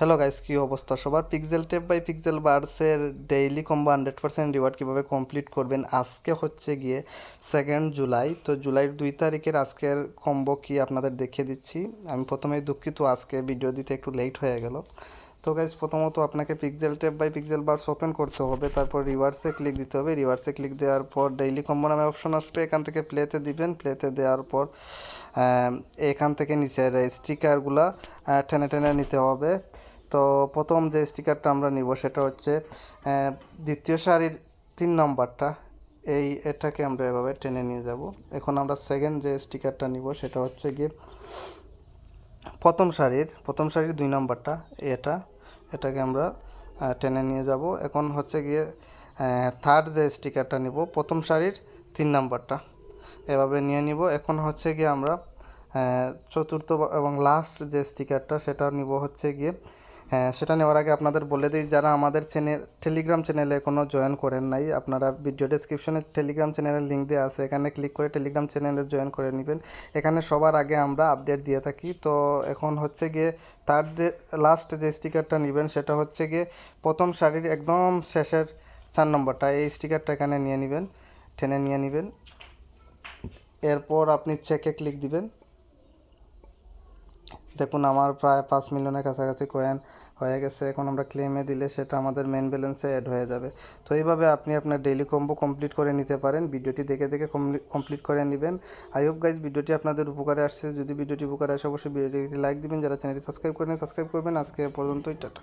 Hello guys, কী অবস্থা সবার? পিক্সেল টেপ বাই পিক্সেল বার্সের ডেইলি কম্বো 100% রিওয়ার্ড কীভাবে কমপ্লিট করবেন। আজকে হচ্ছে গিয়ে 2 জুলাই। তো জুলাইয়ের 2 তারিখের আজকের কম্বো কি আপনাদের দেখিয়ে দিচ্ছি। আমি প্রথমেই দুঃখিত, আজকে ভিডিও দিতে একটু লেট হয়ে গেল। তো গাইস, প্রথমত আপনাকে pixel tape by pixel bars open করতে হবে, তারপর রিভার্সে ক্লিক দিতে হবে। রিভার্সে ক্লিক দেওয়ার পর ডেইলি কম্বো নামে অপশন আসবে, এখান থেকে প্লেতে দিবেন। প্লেতে দেওয়ার পর এখান থেকে নিচের স্টিকারগুলা টেনে টেনে নিতে হবে। তো প্রথম যে স্টিকারটা আমরা নিব সেটা হচ্ছে দ্বিতীয় সারির 3 নম্বরটা। এটাকে আমরা এভাবে টেনে নিয়ে যাব। এখন আমরা সেকেন্ড যে স্টিকারটা নিব সেটা হচ্ছে গিয়ে প্রথম সারির 2 নম্বরটা। এটাকে আমরা টেনে নিয়ে যাব। এখন হচ্ছে গিয়ে থার্ড যে স্টিকারটা নিব প্রথম সারির 3 নম্বরটা, এভাবে নিয়ে নিব। এখন হচ্ছে গিয়ে আমরা চতুর্থ এবং লাস্ট যে স্টিকারটা সেটা নিব হচ্ছে গিয়ে। সেটা নেওয়ার আগে আপনাদের বলে দিই, যারা আমাদের টেলিগ্রাম চ্যানেলে এখনও জয়েন করেন নাই, আপনারা ভিডিও ডেসক্রিপশনে টেলিগ্রাম চ্যানেলের লিঙ্ক দেওয়া আছে, এখানে ক্লিক করে টেলিগ্রাম চ্যানেলে জয়েন করে নেবেন। এখানে সবার আগে আমরা আপডেট দিয়ে থাকি। তো এখন হচ্ছে গিয়ে তার যে লাস্ট যে স্টিকারটা নেবেন সেটা হচ্ছে গিয়ে প্রথম সারির একদম শেষের 4 নম্বরটা। এই স্টিকারটা এখানে নিয়ে নেবেন, টেনে নিয়ে নেবেন। এরপর আপনি চেকে ক্লিক দিবেন। দেখুন আমার প্রায় 5 মিলিয়নের কাছাকাছি কয়েন হয়ে গেছে। এখন আমরা ক্লেমে দিলে সেটা আমাদের মেন ব্যালেন্সে অ্যাড হয়ে যাবে। তো এইভাবে আপনি আপনার ডেইলি কম্বো কমপ্লিট করে নিতে পারেন। ভিডিওটি দেখে দেখে কমপ্লিট করে নেবেন। আই হোপ গাইজ ভিডিওটি আপনাদের উপকারে আসছে। যদি ভিডিওটি উপকারে আসে অবশ্যই ভিডিওটি লাইক দিবেন। যারা চ্যানেলটি সাবস্ক্রাইব করেন সাবস্ক্রাইব করবেন। আজকে পর্যন্তই, টাটা।